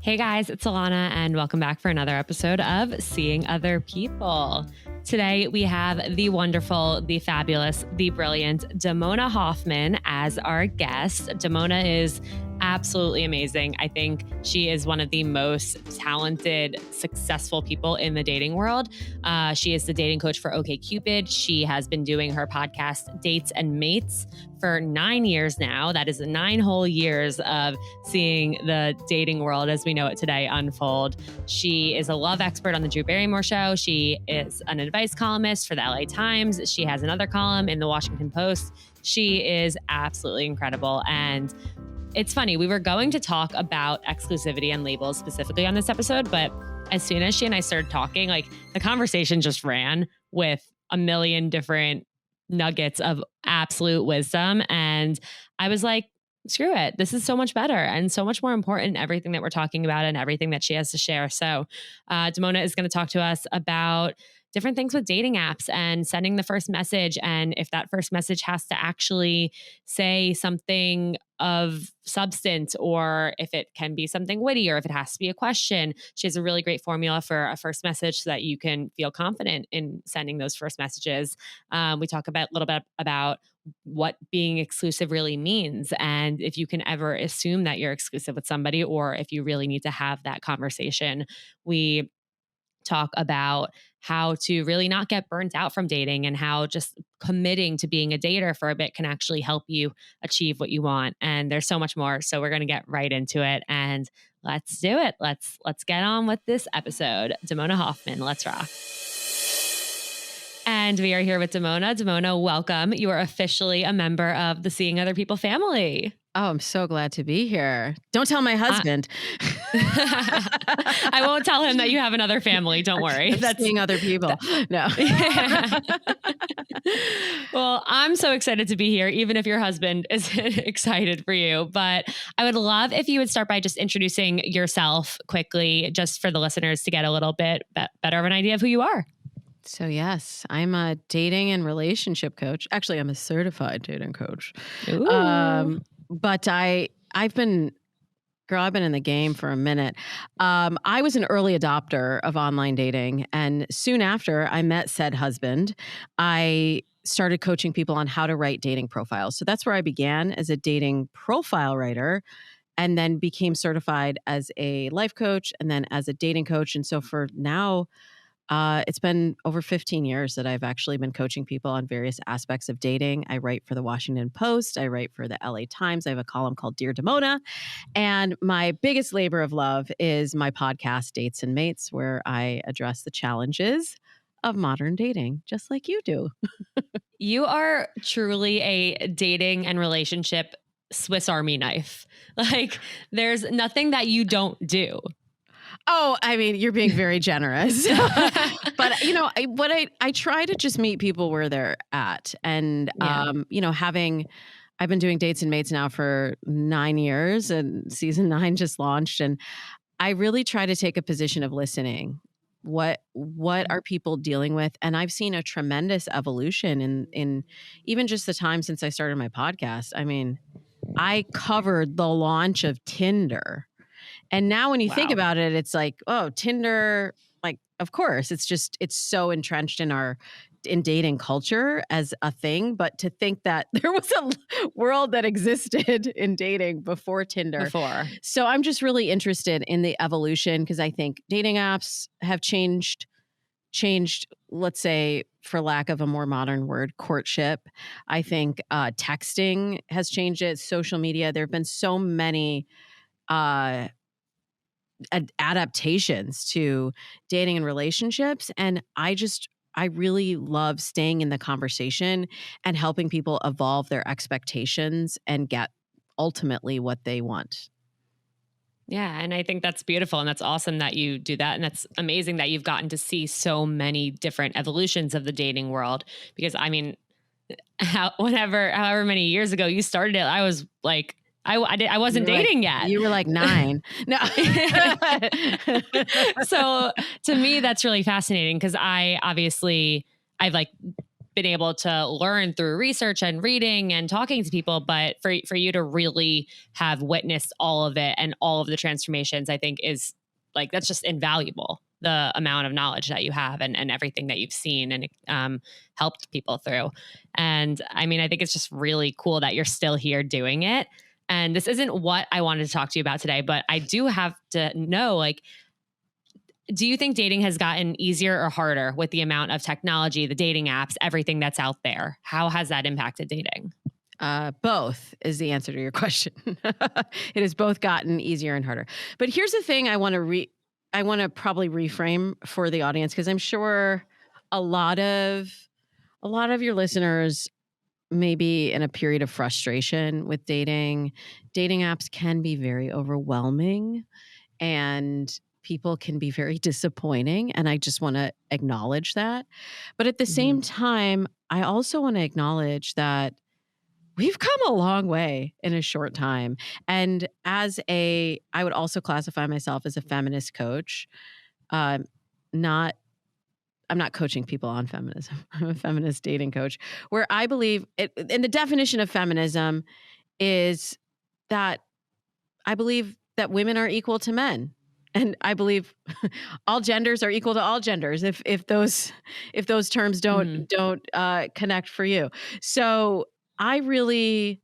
Hey guys, it's Alana and welcome back for another episode of Seeing Other People. Today we have the wonderful, the fabulous, the brilliant Damona Hoffman as our guest. Damona is absolutely amazing. I think she is one of the most talented, successful people in the dating world. She is the dating coach for OkCupid. She has been doing her podcast, Dates and Mates, for 9 years now. That is 9 whole years of seeing the dating world as we know it today unfold. She is a love expert on the Drew Barrymore Show. She is an advice columnist for the LA Times. She has another column in the Washington Post. She is absolutely incredible. And it's funny, we were going to talk about exclusivity and labels specifically on this episode, but as soon as she and I started talking, like the conversation just ran with a million different nuggets of absolute wisdom. And I was like, screw it. This is so much better and so much more important, everything that we're talking about and everything that she has to share. So Damona is going to talk to us about different things with dating apps and sending the first message. And if that first message has to actually say something of substance, or if it can be something witty, or if it has to be a question. She has a really great formula for a first message so that you can feel confident in sending those first messages. We talk about a little bit about what being exclusive really means, and if you can ever assume that you're exclusive with somebody, or if you really need to have that conversation. We talk about how to really not get burnt out from dating, and how just committing to being a dater for a bit can actually help you achieve what you want. And there's so much more. So we're going to get right into it, and let's do it. Let's get on with this episode. Damona Hoffman, let's rock. And we are here with Damona. Damona, welcome. You are officially a member of the Seeing Other People family. Oh, I'm so glad to be here. Don't tell my husband. I won't tell him that you have another family. Don't worry. That's seeing other people. No. Well, I'm so excited to be here, even if your husband isn't excited for you. But I would love if you would start by just introducing yourself quickly, just for the listeners to get a little bit better of an idea of who you are. So yes, I'm a dating and relationship coach. Actually, I'm a certified dating coach. Ooh. But I've been in the game for a minute. I was an early adopter of online dating. And soon after I met said husband, I started coaching people on how to write dating profiles. So that's where I began, as a dating profile writer, and then became certified as a life coach and then as a dating coach. And so for now, it's been over 15 years that I've actually been coaching people on various aspects of dating. I write for the Washington Post. I write for the LA Times. I have a column called Dear Damona. And my biggest labor of love is my podcast, Dates and Mates, where I address the challenges of modern dating, just like you do. You are truly a dating and relationship Swiss Army knife. Like, there's nothing that you don't do. Oh, I mean, you're being very generous. But, you know, I try to just meet people where they're at. And, you know, I've been doing Dates and Mates now for 9 years, and season 9 just launched. And I really try to take a position of listening. What are people dealing with? And I've seen a tremendous evolution in even just the time since I started my podcast. I mean, I covered the launch of Tinder. And now when you think about it, it's like, oh, Tinder, like, of course, it's so entrenched in dating culture as a thing. But to think that there was a world that existed in dating before Tinder. So I'm just really interested in the evolution, because I think dating apps have changed, let's say, for lack of a more modern word, courtship. I think texting has changed it, social media. There have been so many adaptations to dating and relationships. And I really love staying in the conversation and helping people evolve their expectations and get ultimately what they want. Yeah. And I think that's beautiful. And that's awesome that you do that. And that's amazing that you've gotten to see so many different evolutions of the dating world. Because I mean, however many years ago you started it, I was like, I wasn't dating yet. You were like 9. No. So to me, that's really fascinating, because I've like been able to learn through research and reading and talking to people, but for you to really have witnessed all of it and all of the transformations, I think is like, that's just invaluable. The amount of knowledge that you have and everything that you've seen and helped people through. And I mean, I think it's just really cool that you're still here doing it. And this isn't what I wanted to talk to you about today, but I do have to know, like, do you think dating has gotten easier or harder with the amount of technology, the dating apps, everything that's out there? How has that impacted dating? Both is the answer to your question. It has both gotten easier and harder. But here's the thing I want to probably reframe for the audience, because I'm sure a lot of your listeners may be in a period of frustration with dating. Dating apps can be very overwhelming, and people can be very disappointing. And I just want to acknowledge that. But at the same time, I also want to acknowledge that we've come a long way in a short time. And I would also classify myself as a feminist coach. I'm not coaching people on feminism. I'm a feminist dating coach, where I believe and the definition of feminism is that I believe that women are equal to men. And I believe all genders are equal to all genders. If those terms don't connect for you. So I really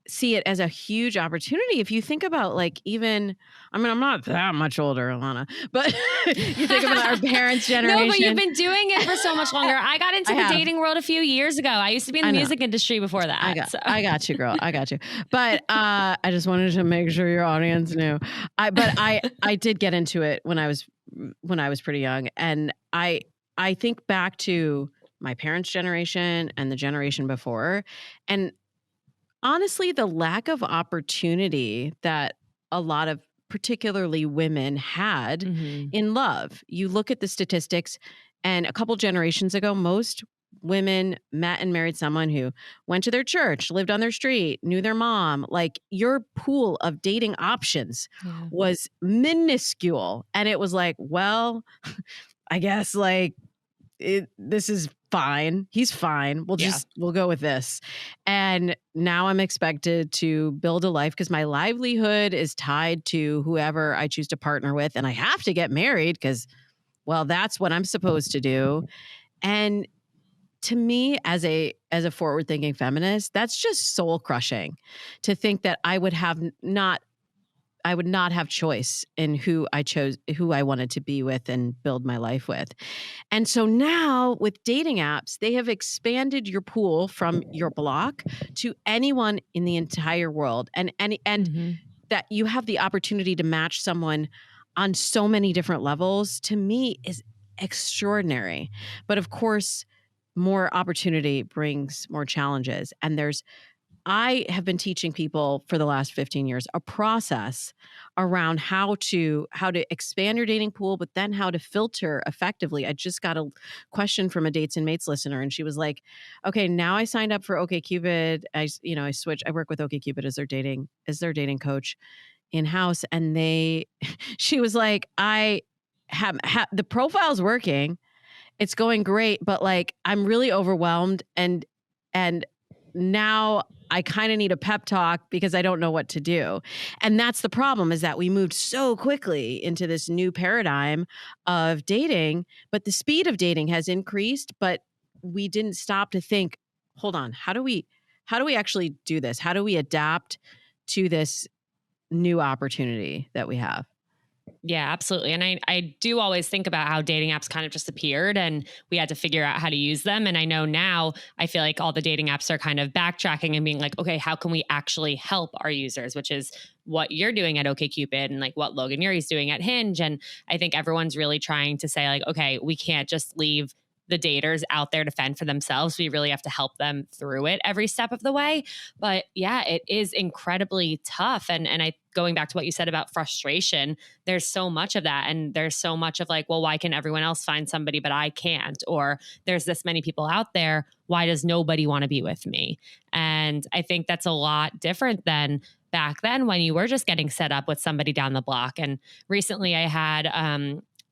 see it as a huge opportunity. If you think about, like, even, I mean, I'm not that much older, Alana, but you think about our parents' generation. No, but you've been doing it for so much longer. I got into the dating world a few years ago. I used to be in the music industry before that. I got you, girl. I got you. But I just wanted to make sure your audience knew. I did get into it when I was pretty young. And I think back to my parents' generation and the generation before. And honestly, the lack of opportunity that a lot of particularly women had in love. You look at the statistics, and a couple generations ago, most women met and married someone who went to their church, lived on their street, knew their mom. Like, your pool of dating options was minuscule. And it was like, well, I guess, like, this is fine. He's fine. We'll go with this. And now I'm expected to build a life because my livelihood is tied to whoever I choose to partner with. And I have to get married because, well, that's what I'm supposed to do. And to me, as a forward-thinking feminist, that's just soul crushing to think that I would not have choice in who I wanted to be with and build my life with. And so now with dating apps, they have expanded your pool from your block to anyone in the entire world. And that you have the opportunity to match someone on so many different levels, to me, is extraordinary. But of course, more opportunity brings more challenges. And I have been teaching people for the last 15 years a process around how to expand your dating pool, but then how to filter effectively. I just got a question from a Dates and Mates listener, and she was like, okay, now I signed up for OkCupid. I switched. I work with OkCupid as their dating coach in-house. And she was like, I have the profile's working. It's going great, but like, I'm really overwhelmed. And now I kind of need a pep talk because I don't know what to do. And that's the problem, is that we moved so quickly into this new paradigm of dating, but the speed of dating has increased, but we didn't stop to think, hold on, how do we actually do this? How do we adapt to this new opportunity that we have? Yeah, absolutely. And I do always think about how dating apps kind of just appeared and we had to figure out how to use them. And I know now I feel like all the dating apps are kind of backtracking and being like, okay, how can we actually help our users, which is what you're doing at OkCupid and like what Logan Yuri's doing at Hinge. And I think everyone's really trying to say like, okay, we can't just leave the daters out there to fend for themselves. We really have to help them through it every step of the way. But yeah, it is incredibly tough. And going back to what you said about frustration, there's so much of that. And there's so much of like, well, why can everyone else find somebody, but I can't? Or there's this many people out there. Why does nobody want to be with me? And I think that's a lot different than back then when you were just getting set up with somebody down the block. And recently I had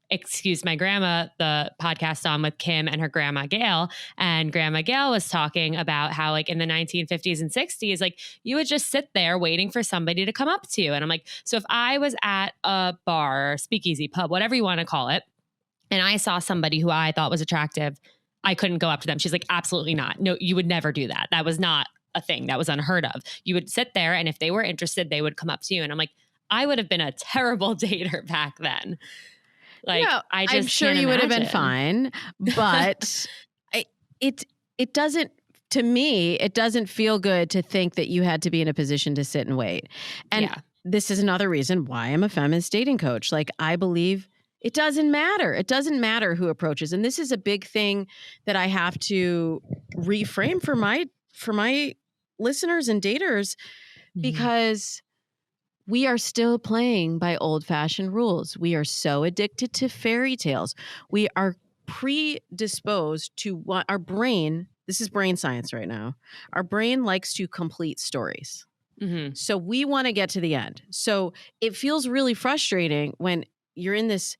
Excuse My Grandma, the podcast on with Kim and her grandma Gail. And Grandma Gail was talking about how like in the 1950s and 60s, like you would just sit there waiting for somebody to come up to you. And I'm like, so if I was at a bar, speakeasy, pub, whatever you want to call it, and I saw somebody who I thought was attractive, I couldn't go up to them. She's like, absolutely not. No, you would never do that. That was not a thing. That was unheard of. You would sit there, and if they were interested, they would come up to you. And I'm like, I would have been a terrible dater back then. Like, I'm sure you would have been fine, but it doesn't, to me, it doesn't feel good to think that you had to be in a position to sit and wait. And this is another reason why I'm a feminist dating coach. Like, I believe it doesn't matter. It doesn't matter who approaches. And this is a big thing that I have to reframe for my listeners and daters, because we are still playing by old-fashioned rules. We are so addicted to fairy tales. We are predisposed to what our brain, this is brain science right now, our brain likes to complete stories. So we want to get to the end. So it feels really frustrating when you're in this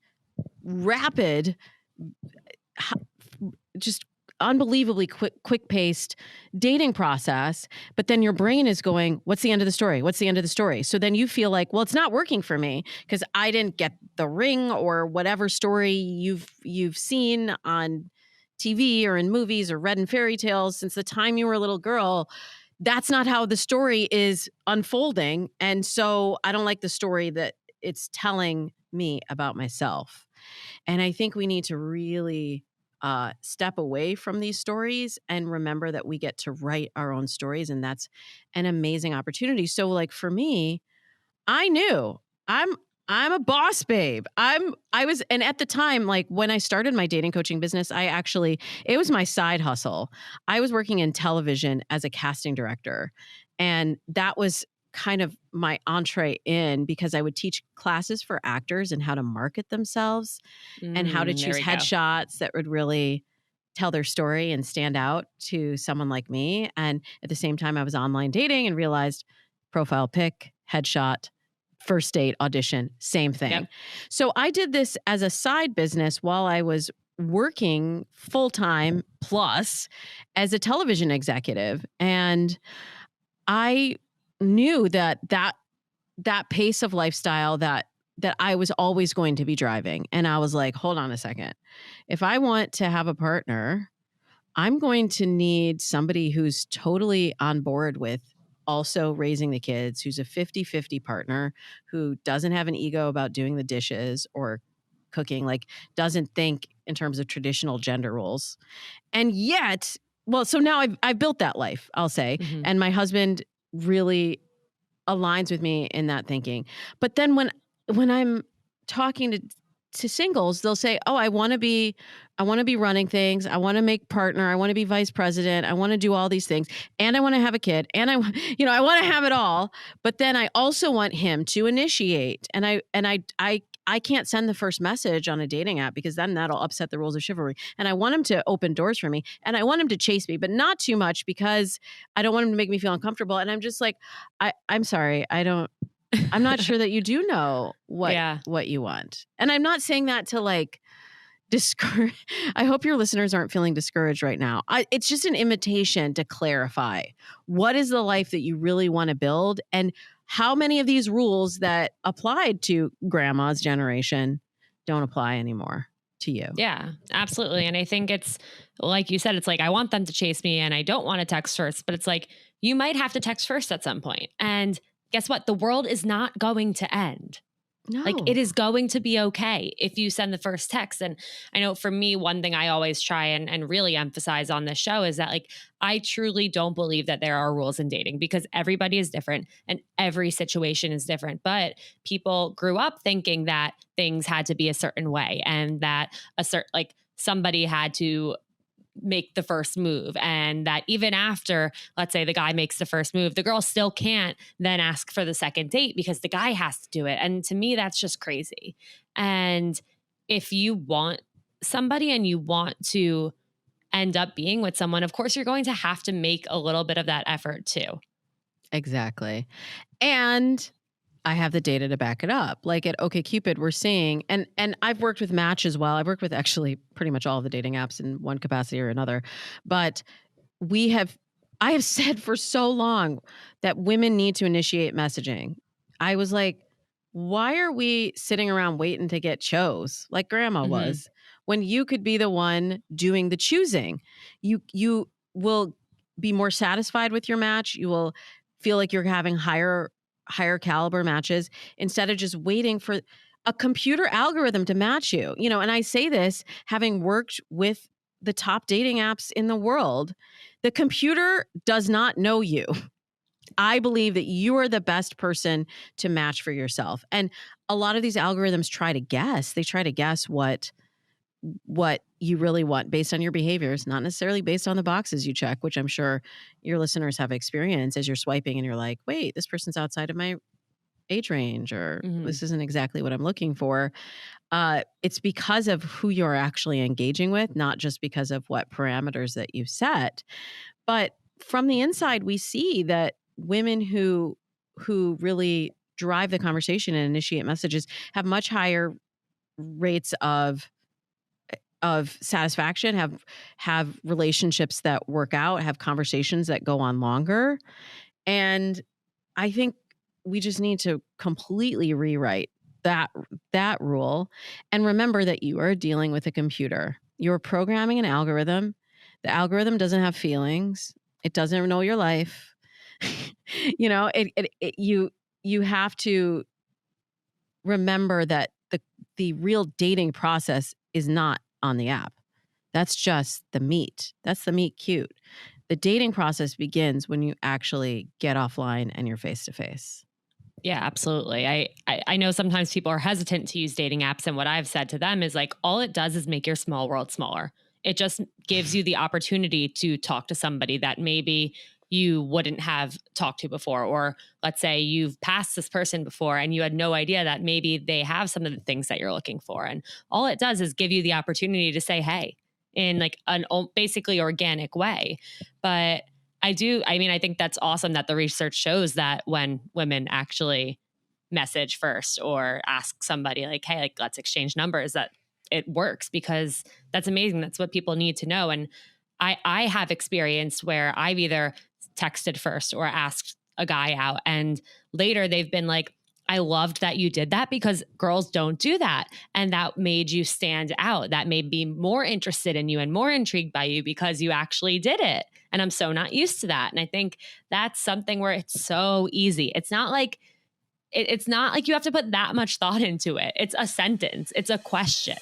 rapid, just unbelievably quick-paced dating process, but then your brain is going, what's the end of the story? What's the end of the story? So then you feel like, well, it's not working for me because I didn't get the ring or whatever story you've seen on TV or in movies or read in fairy tales since the time you were a little girl. That's not how the story is unfolding. And so I don't like the story that it's telling me about myself. And I think we need to really step away from these stories and remember that we get to write our own stories. And that's an amazing opportunity. So like for me, I knew I'm a boss babe. And at the time, like when I started my dating coaching business, it was my side hustle. I was working in television as a casting director. And that was kind of my entree in, because I would teach classes for actors and how to market themselves and how to choose headshots that would really tell their story and stand out to someone like me. And at the same time, I was online dating and realized profile pic, headshot, first date, audition, same thing. Yep. So I did this as a side business while I was working full-time plus as a television executive. And I knew that pace of lifestyle that I was always going to be driving. And I was like, hold on a second. If I want to have a partner, I'm going to need somebody who's totally on board with also raising the kids, who's a 50-50 partner, who doesn't have an ego about doing the dishes or cooking, like doesn't think in terms of traditional gender roles. And yet, well, so now I've built that life, I'll say. And my husband really aligns with me in that thinking. But then when I'm talking to singles, they'll say, "Oh, I want to be running things. I want to make partner. I want to be vice president. I want to do all these things, and I want to have a kid, and I want to have it all. But then I also want him to initiate, and I can't send the first message on a dating app because then that'll upset the rules of chivalry. And I want him to open doors for me, and I want him to chase me, but not too much because I don't want him to make me feel uncomfortable." And I'm just like, I'm sorry, I'm not sure that you do know what you want. And I'm not saying that to like discourage. I hope your listeners aren't feeling discouraged right now. It's just an invitation to clarify what is the life that you really want to build, and how many of these rules that applied to grandma's generation don't apply anymore to you. Yeah, absolutely. And I think it's like you said, it's like, I want them to chase me and I don't want to text first, but it's like, you might have to text first at some point. And guess what? The world is not going to end. No. Like, it is going to be okay if you send the first text. And I know for me, one thing I always try and really emphasize on this show is that, like, I truly don't believe that there are rules in dating, because everybody is different and every situation is different. But people grew up thinking that things had to be a certain way, and that somebody had to make the first move, and that even after, let's say, the guy makes the first move, the girl still can't then ask for the second date because the guy has to do it. And to me, that's just crazy. And if you want somebody and you want to end up being with someone, of course, you're going to have to make a little bit of that effort too. Exactly. And I have the data to back it up. Like at OkCupid, we're seeing, and I've worked with Match as well. I've worked with actually pretty much all of the dating apps in one capacity or another. But I have said for so long that women need to initiate messaging. I was like, why are we sitting around waiting to get chose like grandma was when you could be the one doing the choosing? You will be more satisfied with your match. You will feel like you're having higher caliber matches instead of just waiting for a computer algorithm to match you. And I say this having worked with the top dating apps in the world. The computer does not know you. I believe that you are the best person to match for yourself. And a lot of these algorithms try to guess. They try to guess what you really want based on your behaviors, not necessarily based on the boxes you check, which I'm sure your listeners have experienced as you're swiping and you're like, wait, this person's outside of my age range, or this isn't exactly what I'm looking for. It's because of who you're actually engaging with, not just because of what parameters that you've set. But from the inside, we see that women who really drive the conversation and initiate messages have much higher rates of satisfaction, have relationships that work out, have conversations that go on longer. And I think we just need to completely rewrite that rule and remember that you are dealing with a computer. You're programming an algorithm. The algorithm doesn't have feelings. It doesn't know your life. You have to remember that the real dating process is not on the app. That's just the meet. That's the meet cute. The dating process begins when you actually get offline and you're face to face. Yeah, absolutely. I know sometimes people are hesitant to use dating apps, and what I've said to them is like, all it does is make your small world smaller. It just gives you the opportunity to talk to somebody that maybe you wouldn't have talked to before. Or let's say you've passed this person before and you had no idea that maybe they have some of the things that you're looking for. And all it does is give you the opportunity to say, hey, in like an basically organic way. But I think that's awesome that the research shows that when women actually message first or ask somebody like, hey, like, let's exchange numbers, that it works, because that's amazing. That's what people need to know. And I have experienced where I've either texted first or asked a guy out, and later they've been like, I loved that you did that because girls don't do that. And that made you stand out. That made me more interested in you and more intrigued by you because you actually did it. And I'm so not used to that. And I think that's something where it's so easy. It's not like you have to put that much thought into it. It's a sentence. It's a question.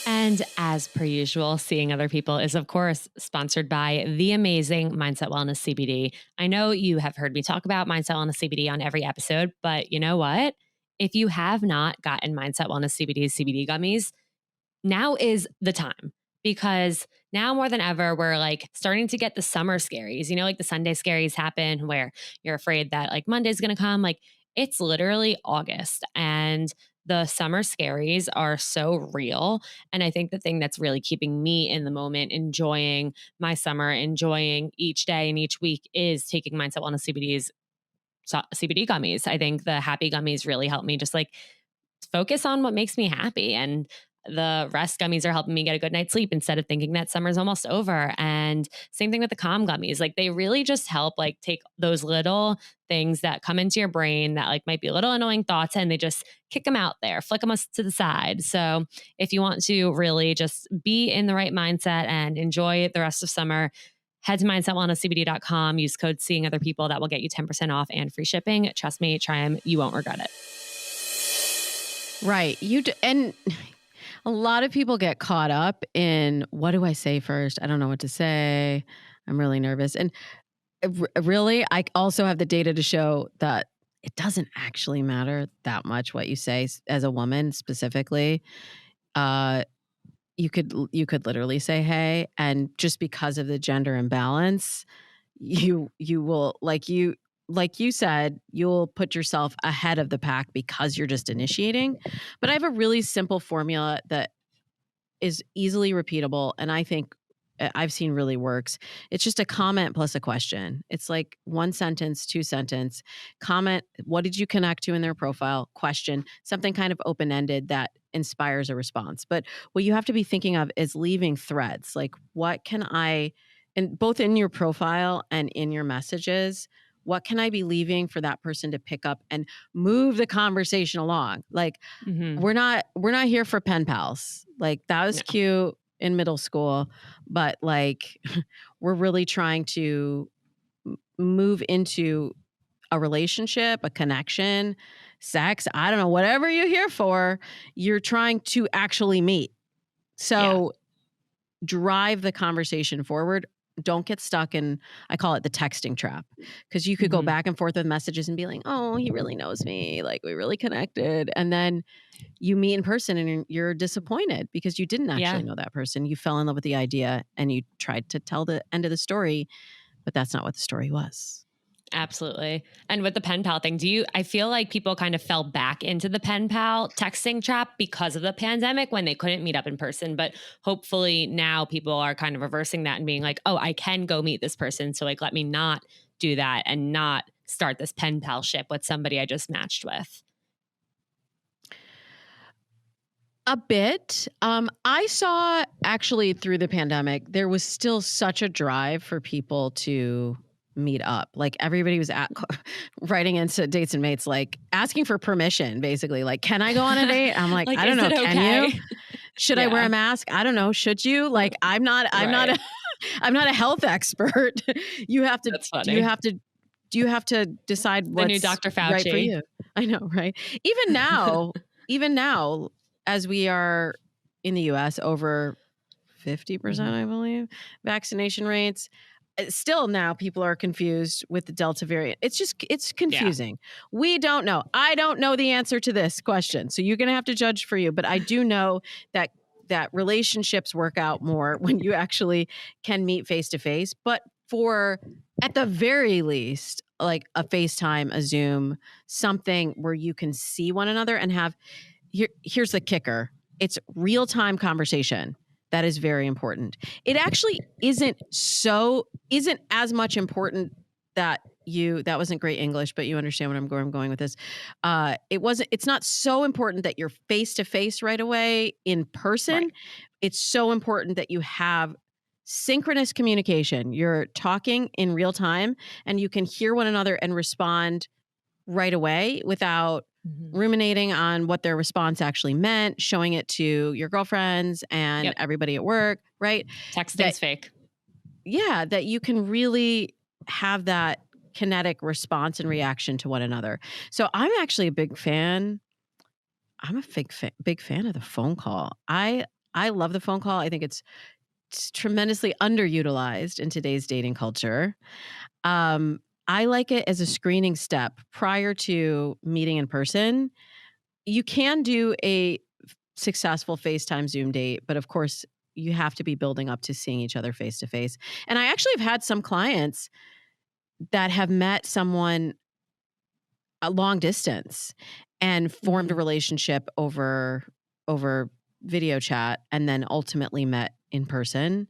And as per usual, Seeing Other People is, of course, sponsored by the amazing Mindset Wellness CBD. I know you have heard me talk about Mindset Wellness CBD on every episode, but you know what? If you have not gotten Mindset Wellness CBD's CBD gummies, now is the time, because now more than ever, we're like starting to get the summer scaries. Like the Sunday scaries happen where you're afraid that like Monday's going to come. Like it's literally August, and the summer scaries are so real. And I think the thing that's really keeping me in the moment, enjoying my summer, enjoying each day and each week, is taking Mindset Wellness CBD's CBD gummies. I think the happy gummies really help me just like focus on what makes me happy. And the rest gummies are helping me get a good night's sleep instead of thinking that summer's almost over. And same thing with the calm gummies. Like they really just help like take those little things that come into your brain that like might be little annoying thoughts, and they just kick them out there, flick them to the side. So if you want to really just be in the right mindset and enjoy the rest of summer, head to mindsetwellnesscbd.com, use code Seeing Other People. That will get you 10% off and free shipping. Trust me, try them. You won't regret it. Right. And a lot of people get caught up in, what do I say first? I don't know what to say. I'm really nervous. And really, I also have the data to show that it doesn't actually matter that much what you say as a woman specifically. You could literally say, hey, and just because of the gender imbalance, you will, like you said, you'll put yourself ahead of the pack because you're just initiating. But I have a really simple formula that is easily repeatable, and I think I've seen really works. It's just a comment plus a question. It's like 1 sentence, 2 sentence comment. What did you connect to in their profile? Question, something kind of open-ended that inspires a response. But what you have to be thinking of is leaving threads. Like, what can I, and both in your profile and in your messages, what can I be leaving for that person to pick up and move the conversation along? Like, we're not here for pen pals. Like, that was cute in middle school, but like we're really trying to move into a relationship, a connection, sex, I don't know, whatever you're here for, you're trying to actually meet. So drive the conversation forward. Don't get stuck in, I call it the texting trap, because you could go back and forth with messages and be like, oh, he really knows me. Like, we really connected. And then you meet in person and you're disappointed because you didn't actually know that person. You fell in love with the idea and you tried to tell the end of the story, but that's not what the story was. Absolutely. And with the pen pal thing, I feel like people kind of fell back into the pen pal texting trap because of the pandemic when they couldn't meet up in person. But hopefully now people are kind of reversing that and being like, oh, I can go meet this person. So like, let me not do that and not start this pen pal ship with somebody I just matched with. A bit. I saw actually through the pandemic, there was still such a drive for people to meet up. Like, everybody was writing into Dates and Mates, like asking for permission, basically. Like, can I go on a date? I'm like, I don't know. Can you? Should I wear a mask? I don't know. Should you? Like, I'm not a health expert. You have to. That's funny. Do you have to decide what's the new Dr. Fauci right for you? I know, right? Even now, as we are in the U.S. over 50%, I believe, vaccination rates. Still now people are confused with the Delta variant. It's confusing. Yeah. We don't know. I don't know the answer to this question. So you're going to have to judge for you. But I do know that relationships work out more when you actually can meet face to face. But for, at the very least, like a FaceTime, a Zoom, something where you can see one another and have, here's the kicker. It's real-time conversation. That is very important. It actually isn't as much important that wasn't great English, but you understand what I'm going with this. It's not so important that you're face to face right away in person. Right. It's so important that you have synchronous communication. You're talking in real time and you can hear one another and respond right away without ruminating on what their response actually meant, showing it to your girlfriends and everybody at work, right? Texting's fake. Yeah, that you can really have that kinetic response and reaction to one another. So I'm actually a big fan. I'm a big fan of the phone call. I love the phone call. I think it's tremendously underutilized in today's dating culture. I like it as a screening step prior to meeting in person. You can do a successful FaceTime Zoom date, but of course you have to be building up to seeing each other face to face. And I actually have had some clients that have met someone a long distance and formed a relationship over video chat and then ultimately met in person.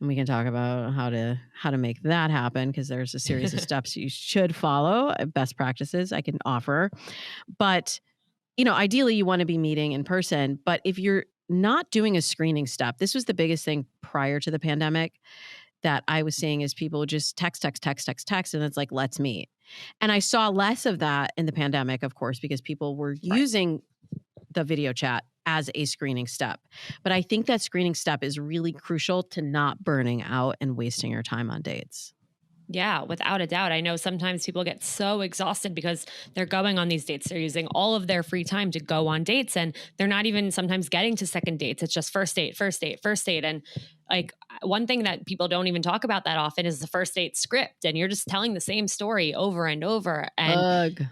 And we can talk about how to make that happen, because there's a series of steps you should follow, best practices I can offer. But, ideally you want to be meeting in person. But if you're not doing a screening step, this was the biggest thing prior to the pandemic that I was seeing, is people would just text. And it's like, let's meet. And I saw less of that in the pandemic, of course, because people were using the video chat as a screening step. But I think that screening step is really crucial to not burning out and wasting your time on dates. Yeah, without a doubt. I know sometimes people get so exhausted because they're going on these dates. They're using all of their free time to go on dates, and they're not even sometimes getting to second dates. It's just first date. And like, one thing that people don't even talk about that often is the first date script. And you're just telling the same story over and over. And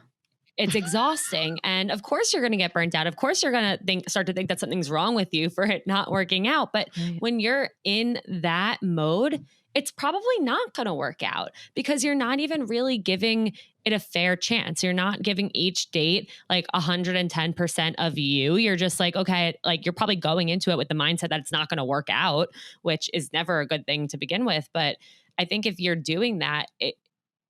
it's exhausting. And of course you're going to get burnt out. Of course you're going to start to think that something's wrong with you for it not working out. But when you're in that mode, it's probably not going to work out because you're not even really giving it a fair chance. You're not giving each date like 110% of you. You're just like, okay, like you're probably going into it with the mindset that it's not going to work out, which is never a good thing to begin with. But I think if you're doing that,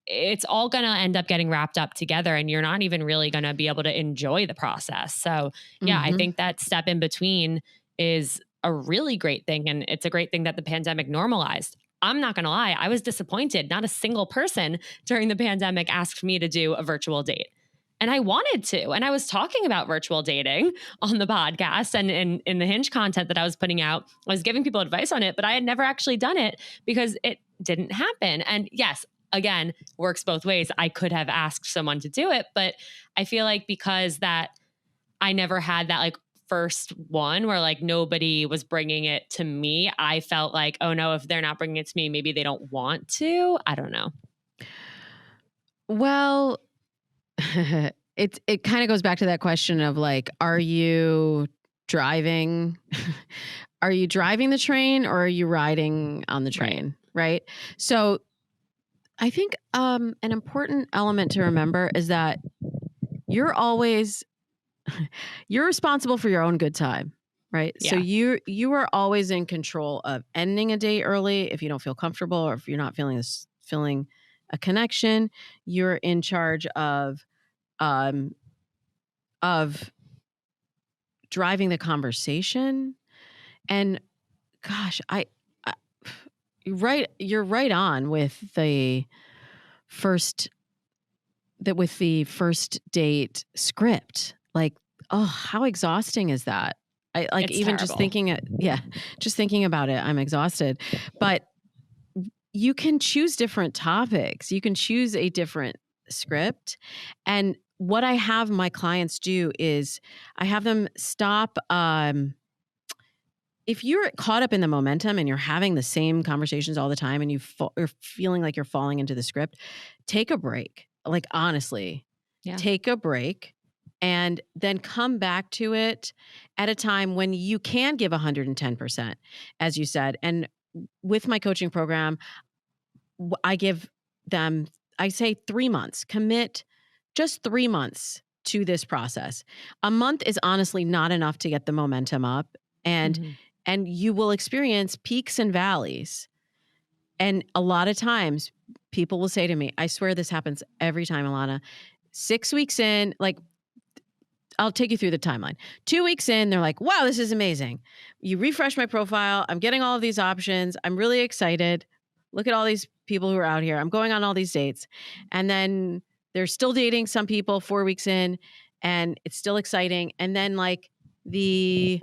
it's all going to end up getting wrapped up together and you're not even really going to be able to enjoy the process. So yeah, I think that step in between is a really great thing. And it's a great thing that the pandemic normalized. I'm not going to lie. I was disappointed. Not a single person during the pandemic asked me to do a virtual date. And I wanted to. And I was talking about virtual dating on the podcast and in the Hinge content that I was putting out. I was giving people advice on it, but I had never actually done it because it didn't happen. And yes, again, works both ways. I could have asked someone to do it, but I feel like because that I never had that like first one where like nobody was bringing it to me, I felt like, oh no, if they're not bringing it to me, maybe they don't want to. I don't know. Well, it kind of goes back to that question of like, are you driving? Are you driving the train or are you riding on the train? Right. So I think an important element to remember is that you're responsible for your own good time, right? Yeah. So you are always in control of ending a date early if you don't feel comfortable or if you're not feeling a connection. You're in charge of driving the conversation. And gosh, you're right on with the first date script. Like, oh, how exhausting is that? I like it's even terrible. Just thinking about it, I'm exhausted. But you can choose different topics. You can choose a different script. And what I have my clients do is I have them stop. If you're caught up in the momentum and you're having the same conversations all the time and you're feeling like you're falling into the script, take a break. Like, honestly, take a break and then come back to it at a time when you can give 110%, as you said. And with my coaching program, I give them, I say 3 months, commit just 3 months to this process. A month is honestly not enough to get the momentum up. And you will experience peaks and valleys. And a lot of times people will say to me, I swear this happens every time, Alana, 6 weeks in, like, I'll take you through the timeline. 2 weeks in, they're like, wow, this is amazing. You refresh my profile. I'm getting all of these options. I'm really excited. Look at all these people who are out here. I'm going on all these dates. And then they're still dating some people 4 weeks in, and it's still exciting. And then like the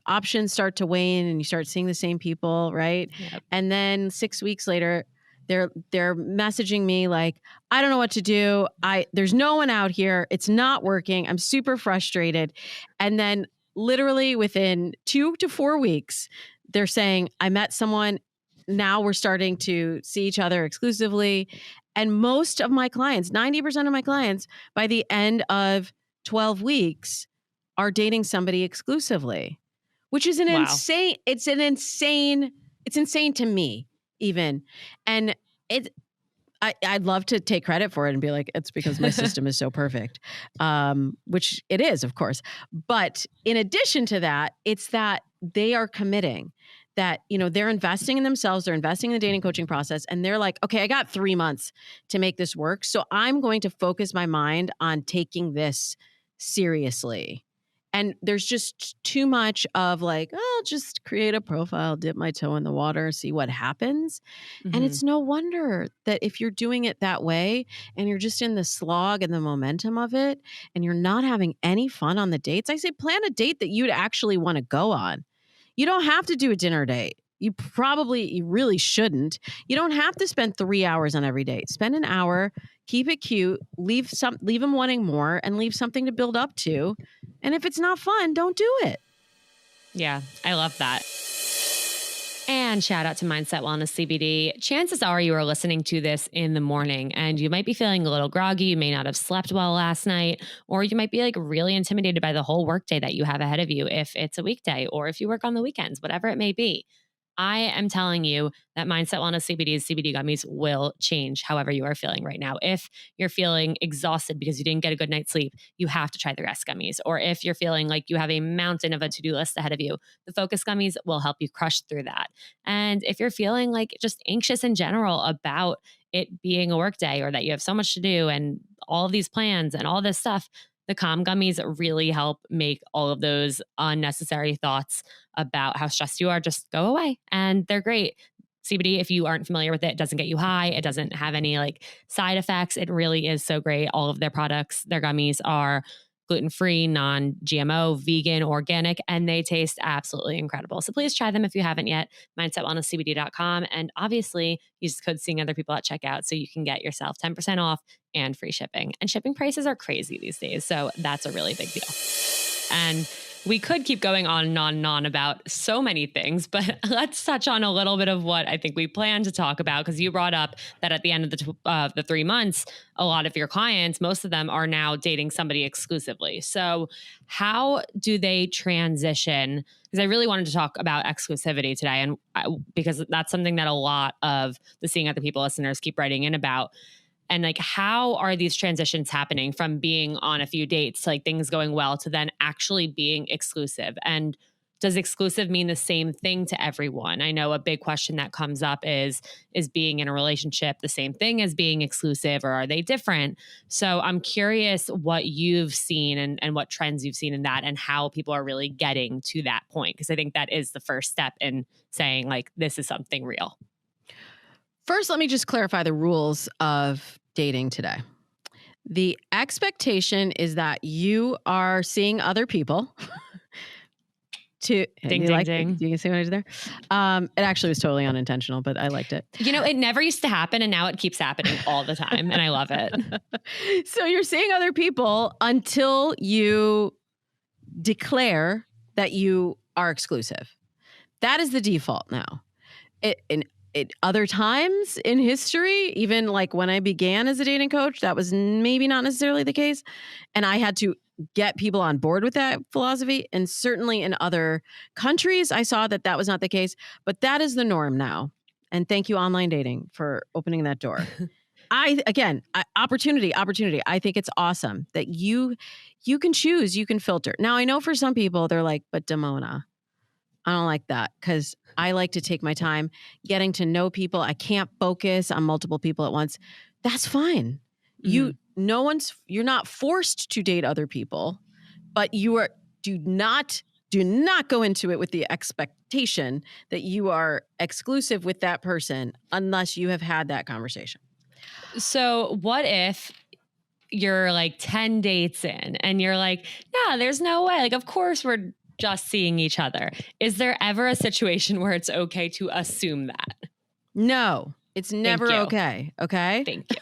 options start to wane and you start seeing the same people, right? Yep. And then 6 weeks later, they're messaging me like, I don't know what to do. There's no one out here. It's not working. I'm super frustrated. And then literally within 2 to 4 weeks, they're saying, I met someone. Now we're starting to see each other exclusively. And most of my clients, 90% of my clients, by the end of 12 weeks, are dating somebody exclusively, which is insane. It's insane to me even. And I'd love to take credit for it and be like, it's because my system is so perfect, which it is, of course. But in addition to that, it's that they are committing, that, they're investing in themselves, they're investing in the dating coaching process, and they're like, okay, I got 3 months to make this work. So I'm going to focus my mind on taking this seriously. And there's just too much of like, I'll just create a profile, dip my toe in the water, see what happens. And it's no wonder that if you're doing it that way and you're just in the slog and the momentum of it and you're not having any fun on the dates, I say plan a date that you'd actually want to go on. You don't have to do a dinner date. You really shouldn't. You don't have to spend 3 hours on every date. Spend an hour, keep it cute, leave them wanting more, and leave something to build up to. And if it's not fun, don't do it. Yeah, I love that. And shout out to Mindset Wellness CBD. Chances are you are listening to this in the morning and you might be feeling a little groggy. You may not have slept well last night, or you might be like really intimidated by the whole workday that you have ahead of you if it's a weekday or if you work on the weekends, whatever it may be. I am telling you that Mindset Wellness CBD's CBD gummies will change however you are feeling right now. If you're feeling exhausted because you didn't get a good night's sleep, you have to try the rest gummies. Or if you're feeling like you have a mountain of a to-do list ahead of you, the Focus gummies will help you crush through that. And if you're feeling like just anxious in general about it being a work day or that you have so much to do and all of these plans and all this stuff, the Calm gummies really help make all of those unnecessary thoughts about how stressed you are just go away. And they're great. CBD, if you aren't familiar with it, doesn't get you high. It doesn't have any like side effects. It really is so great. All of their products, their gummies are gluten-free, non-GMO, vegan, organic, and they taste absolutely incredible. So please try them if you haven't yet. MindsetWellnessCBD.com. And obviously use the code Seeing Other People at checkout so you can get yourself 10% off and free shipping. And shipping prices are crazy these days. So that's a really big deal. And we could keep going on and on and on about so many things, but let's touch on a little bit of what I think we plan to talk about, because you brought up that at the end of the 3 months, a lot of your clients, most of them are now dating somebody exclusively. So how do they transition? Because I really wanted to talk about exclusivity today, and because that's something that a lot of the Seeing Other People listeners keep writing in about. And like, how are these transitions happening from being on a few dates to like things going well to then actually being exclusive? And does exclusive mean the same thing to everyone? I know a big question that comes up is being in a relationship the same thing as being exclusive, or are they different? So I'm curious what you've seen and what trends you've seen in that and how people are really getting to that point. Because I think that is the first step in saying like, this is something real. First, let me just clarify the rules of dating today. The expectation is that you are seeing other people. Ding, ding. Do you see what I did there? It actually was totally unintentional, but I liked it. You know, it never used to happen, and now it keeps happening all the time, and I love it. So you're seeing other people until you declare that you are exclusive. That is the default now. Other times in history, even like when I began as a dating coach, that was maybe not necessarily the case. And I had to get people on board with that philosophy. And certainly in other countries, I saw that that was not the case. But that is the norm now. And thank you, online dating, for opening that door. Opportunity. I think it's awesome that you can choose, you can filter. Now, I know for some people, they're like, but Damona, I don't like that, because I like to take my time getting to know people. I can't focus on multiple people at once. That's fine. Mm-hmm. You're not forced to date other people, but do not go into it with the expectation that you are exclusive with that person unless you have had that conversation. So what if you're like 10 dates in and you're like, no, there's no way. Like, of course we're just seeing each other. Is there ever a situation where it's okay to assume that? No, it's never okay. Okay. Thank you.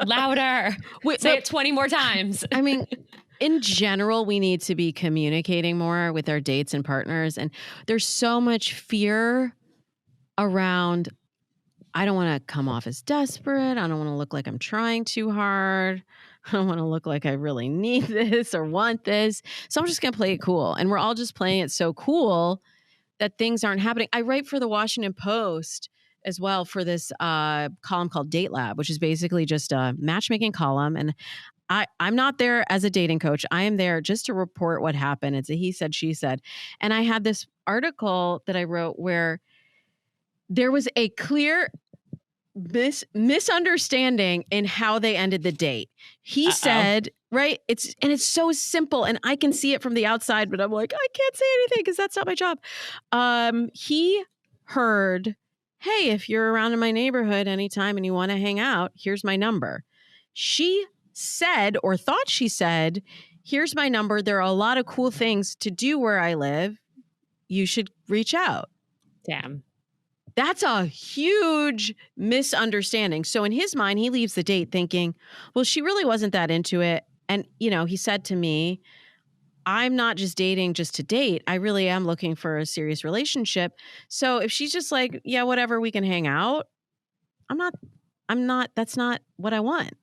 Louder. Say it 20 more times. I mean, in general, we need to be communicating more with our dates and partners. And there's so much fear around, I don't want to come off as desperate. I don't want to look like I'm trying too hard. I don't want to look like I really need this or want this. So I'm just going to play it cool. And we're all just playing it so cool that things aren't happening. I write for the Washington Post as well for this column called Date Lab, which is basically just a matchmaking column. And I'm not there as a dating coach. I am there just to report what happened. It's a he said, she said. And I had this article that I wrote where there was a clear misunderstanding in how they ended the date. He said, right? It's so simple, and I can see it from the outside, but I'm like, I can't say anything because that's not my job. He heard, hey, if you're around in my neighborhood anytime and you want to hang out, here's my number. She said, or thought she said, here's my number. There are a lot of cool things to do where I live. You should reach out. Damn. That's a huge misunderstanding. So in his mind, he leaves the date thinking, well, she really wasn't that into it. And, he said to me, I'm not just dating just to date. I really am looking for a serious relationship. So if she's just like, yeah, whatever, we can hang out. I'm not, that's not what I want.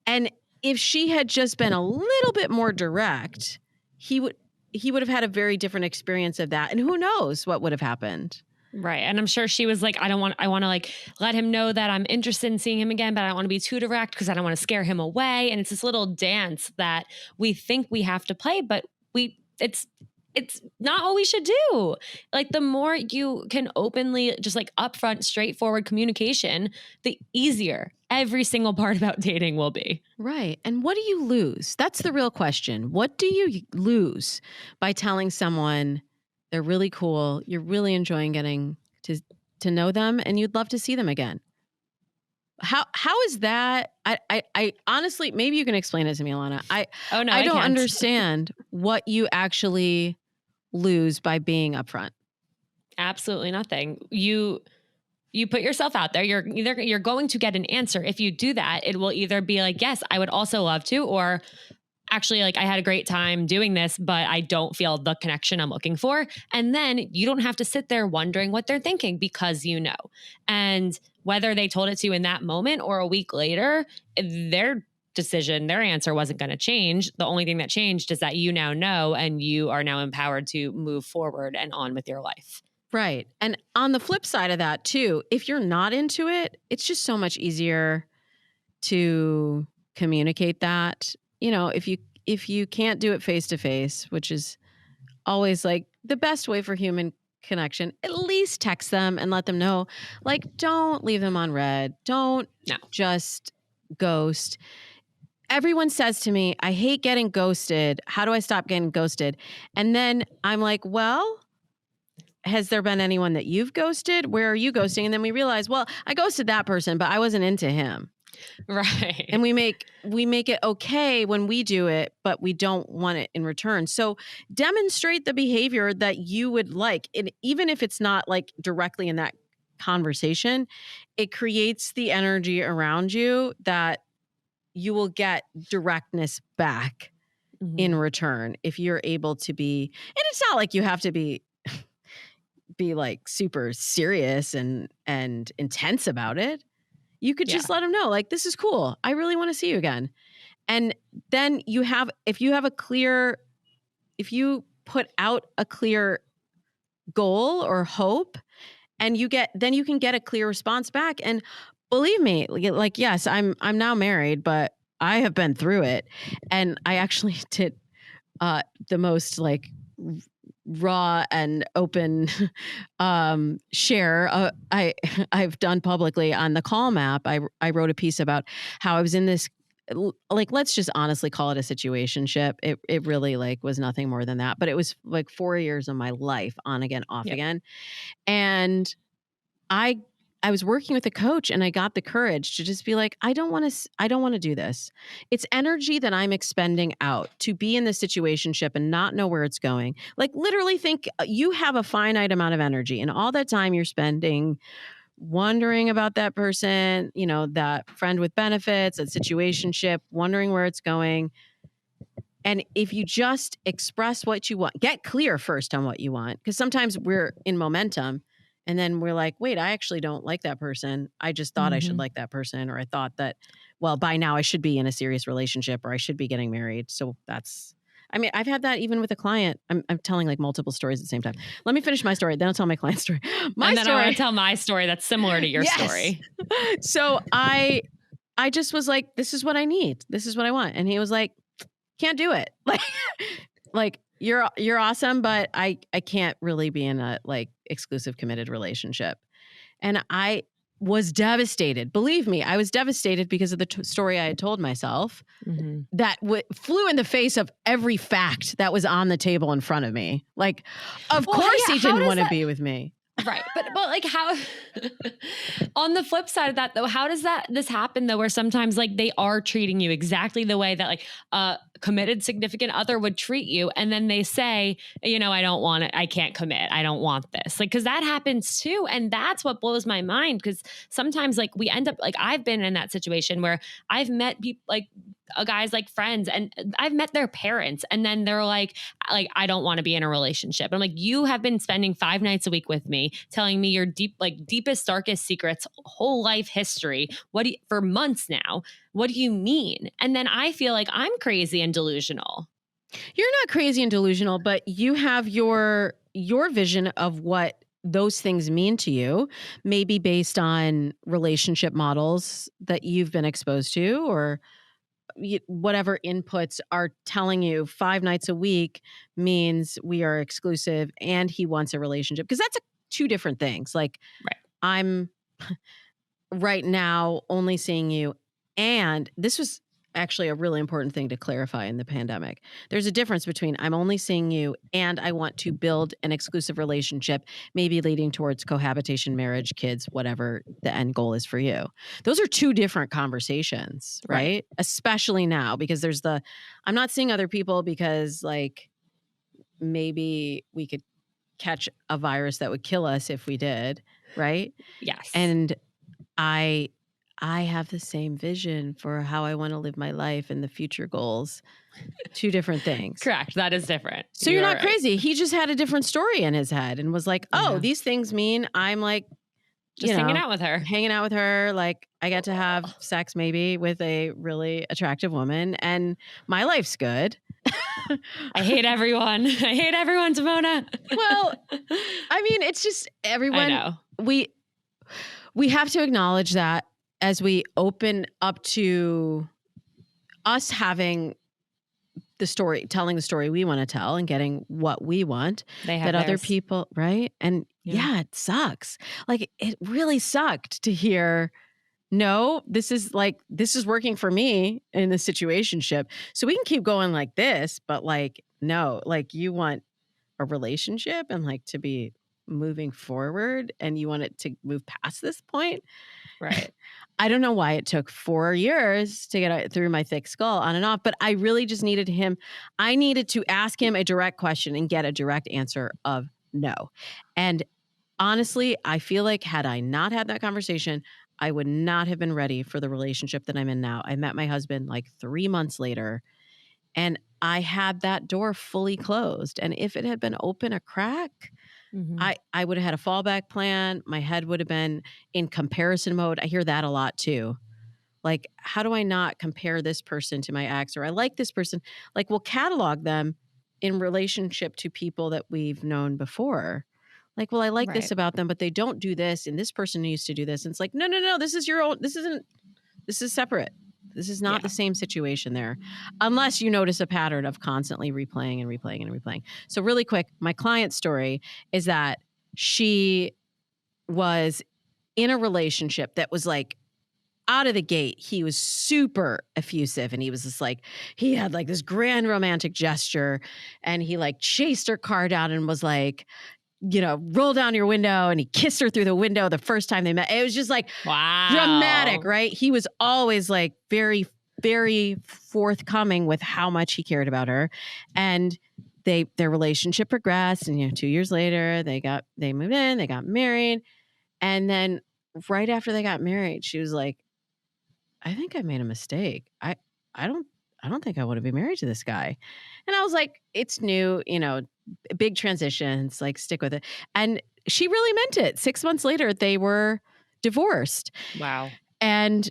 And if she had just been a little bit more direct, he would have had a very different experience of that. And who knows what would have happened. Right. And I'm sure she was like, I want to like let him know that I'm interested in seeing him again, but I don't want to be too direct because I don't want to scare him away. And it's this little dance that we think we have to play, but it's not what we should do. Like the more you can openly, just like upfront, straightforward communication, the easier every single part about dating will be. Right. And what do you lose? That's the real question. What do you lose by telling someone they're really cool, you're really enjoying getting to know them, and you'd love to see them again? How is that? I honestly, maybe you can explain it to me, Alana. I don't understand what you actually lose by being upfront. Absolutely nothing. You put yourself out there. You're going to get an answer. If you do that, it will either be like, yes, I would also love to, or actually, like, I had a great time doing this, but I don't feel the connection I'm looking for. And then you don't have to sit there wondering what they're thinking because you know. And whether they told it to you in that moment or a week later, their decision, their answer wasn't going to change. The only thing that changed is that you now know, and you are now empowered to move forward and on with your life. Right. And on the flip side of that too, if you're not into it, it's just so much easier to communicate that. You know, if you can't do it face to face, which is always like the best way for human connection, at least text them and let them know. Like, don't leave them on red. Don't just ghost. Everyone says to me, I hate getting ghosted. How do I stop getting ghosted? And then I'm like, well, has there been anyone that you've ghosted? Where are you ghosting? And then we realize, well, I ghosted that person, but I wasn't into him. Right. And we make it okay when we do it, but we don't want it in return. So demonstrate the behavior that you would like. And even if it's not like directly in that conversation, it creates the energy around you that you will get directness back in return if you're able to be. And it's not like you have to be like super serious and intense about it. You could just let them know, like, this is cool. I really want to see you again. And then if you put out a clear goal or hope, and then you can get a clear response back. And believe me, like, yes, I'm now married, but I have been through it. And I actually did the most like raw and open share I've done publicly on the Calm app. I wrote a piece about how I was in this, like, let's just honestly call it a situationship. It really like was nothing more than that, but it was like 4 years of my life, on again, off again. And I was working with a coach, and I got the courage to just be like, I don't want to do this. It's energy that I'm expending out to be in this situationship and not know where it's going. Like, literally think you have a finite amount of energy, and all that time you're spending wondering about that person, you know, that friend with benefits, that situationship, wondering where it's going. And if you just express what you want, get clear first on what you want, because sometimes we're in momentum. And then we're like, wait, I actually don't like that person. I just thought I should like that person. Or I thought that, well, by now I should be in a serious relationship, or I should be getting married. So I've had that even with a client. I'm telling like multiple stories at the same time. Let me finish my story. Then I'll tell my client's story. And then I want to tell my story that's similar to your story. So I just was like, this is what I need. This is what I want. And he was like, can't do it. Like, you're awesome, but I can't really be in a like exclusive committed relationship. And I was devastated. Believe me, I was devastated because of the story I had told myself that flew in the face of every fact that was on the table in front of me. Like, of course he didn't want to be with me. Right. But like, how on the flip side of that though, how does this happen though, where sometimes like they are treating you exactly the way that like a committed significant other would treat you. And then they say, you know, I don't want it. I can't commit. I don't want this. Like, cause that happens too. And that's what blows my mind. Cause sometimes like we end up like, I've been in that situation where I've met people like guys like friends, and I've met their parents, and then they're like, I don't want to be in a relationship. I'm like, you have been spending 5 nights a week with me, telling me your deepest, darkest secrets, whole life history. For months now? What do you mean? And then I feel like I'm crazy and delusional. You're not crazy and delusional, but you have your vision of what those things mean to you, maybe based on relationship models that you've been exposed to, or whatever inputs are telling you 5 nights a week means we are exclusive and he wants a relationship. Because that's two different things. Like, Right. I'm right now only seeing you. And this was actually a really important thing to clarify in the pandemic. There's a difference between I'm only seeing you and I want to build an exclusive relationship, maybe leading towards cohabitation, marriage, kids, whatever the end goal is for you. Those are two different conversations, right? Especially now, because there's I'm not seeing other people because like maybe we could catch a virus that would kill us if we did, right? Yes. And I have the same vision for how I want to live my life and the future goals. Two different things. Correct. That is different. So you're not crazy. He just had a different story in his head and was like, oh, these things mean I'm like, just hanging out with her. Hanging out with her. Like I get to have sex maybe with a really attractive woman and my life's good. I hate everyone. I hate everyone, Damona. Well, I mean, it's just everyone. I know. We have to acknowledge that as we open up to us having the story, telling the story we want to tell and getting what we want, they have that theirs. Other people, right? And yeah, it sucks. Like it really sucked to hear, no, this is working for me in the situationship. So we can keep going like this, but like, no, like you want a relationship and like to be moving forward and you want it to move past this point. Right. I don't know why it took 4 years to get through my thick skull on and off, but I really just needed him. I needed to ask him a direct question and get a direct answer of no. And honestly, I feel like had I not had that conversation, I would not have been ready for the relationship that I'm in now. I met my husband like 3 months later and I had that door fully closed. And if it had been open a crack, I would have had a fallback plan. My head would have been in comparison mode. I hear that a lot too. Like, how do I not compare this person to my ex? Or I like this person. Like, we'll catalog them in relationship to people that we've known before. Like, well, I like this about them, but they don't do this. And this person used to do this. And it's like, no, this is your own. This is separate. This is not the same situation there, unless you notice a pattern of constantly replaying and replaying and replaying. So really quick, my client's story is that she was in a relationship that was like out of the gate. He was super effusive and he was just like, he had like this grand romantic gesture and he like chased her car down and was like, roll down your window, and he kissed her through the window the first time they met. It was just like dramatic, right? He was always like very, very forthcoming with how much he cared about her. And their relationship progressed. And, 2 years later, they moved in, they got married. And then right after they got married, she was like, I think I made a mistake. I don't think I want to be married to this guy. And I was like, it's new, big transitions, like stick with it. And she really meant it. 6 months later, they were divorced. Wow. And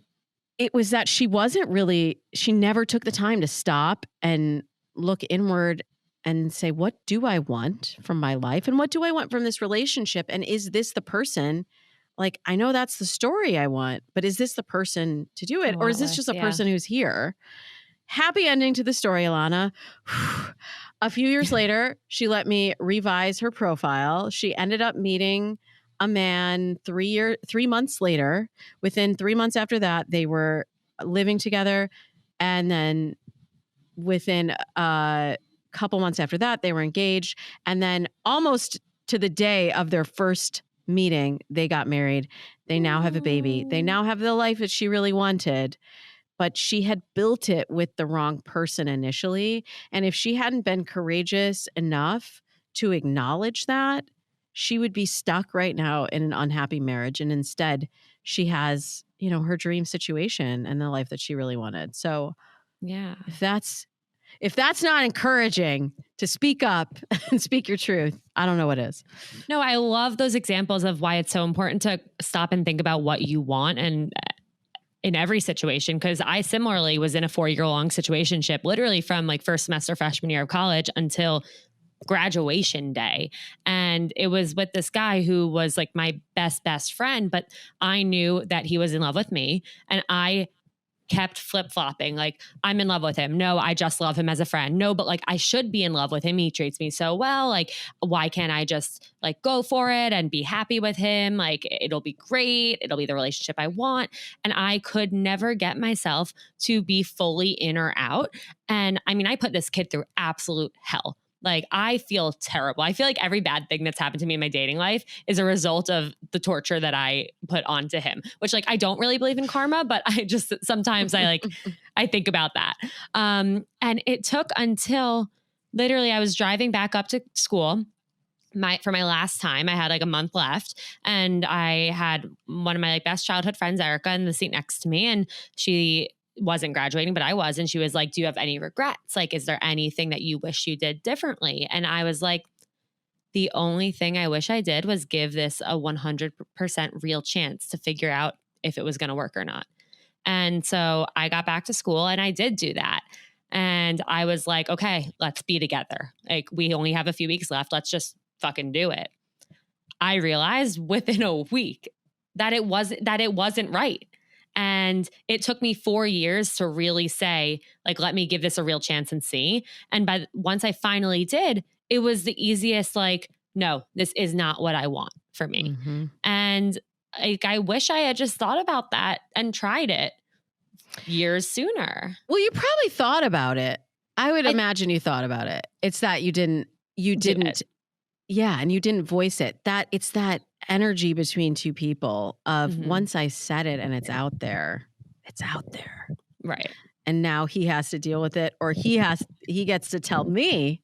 it was that she never took the time to stop and look inward and say, what do I want from my life? And what do I want from this relationship? And is this the person? Like, I know that's the story I want, but is this the person to do it? Or is this just a person who's here? Happy ending to the story, Alana. A few years later, she let me revise her profile. She ended up meeting a man 3 months later. Within 3 months after that, they were living together. And then within a couple months after that, they were engaged. And then almost to the day of their first meeting, they got married. They now have a baby. They now have the life that she really wanted. But she had built it with the wrong person initially. And if she hadn't been courageous enough to acknowledge that, she would be stuck right now in an unhappy marriage. And instead, she has, her dream situation and the life that she really wanted. So yeah, if that's not encouraging to speak up and speak your truth, I don't know what is. No, I love those examples of why it's so important to stop and think about what you want and in every situation, because I similarly was in a 4-year-long situationship, literally from like first semester freshman year of college until graduation day. And it was with this guy who was like my best friend, but I knew that he was in love with me. And I kept flip-flopping. Like, I'm in love with him. No, I just love him as a friend. No, but like, I should be in love with him. He treats me so well. Like, why can't I just like go for it and be happy with him? Like, it'll be great. It'll be the relationship I want. And I could never get myself to be fully in or out. And I mean, I put this kid through absolute hell. Like, I feel terrible. I feel like every bad thing that's happened to me in my dating life is a result of the torture that I put onto him, which like, I don't really believe in karma, but I just, sometimes I think about that. And it took until literally I was driving back up to school for my last time. I had like a month left, and I had one of my like best childhood friends, Erica, in the seat next to me. And she wasn't graduating, but I was. And she was like, do you have any regrets? Like, is there anything that you wish you did differently? And I was like, the only thing I wish I did was give this a 100% real chance to figure out if it was going to work or not. And so I got back to school and I did do that. And I was like, okay, let's be together. Like, we only have a few weeks left. Let's just fucking do it. I realized within a week that it wasn't right. And it took me 4 years to really say, like, let me give this a real chance and see. And once I finally did, it was the easiest, like, no, this is not what I want for me. Mm-hmm. And like, I wish I had just thought about that and tried it years sooner. Well, you probably thought about it. I would imagine you thought about it. It's that you didn't. Yeah. And you didn't voice it. It's that energy between two people of once I said it and it's out there. Right. And now he has to deal with it, or he gets to tell me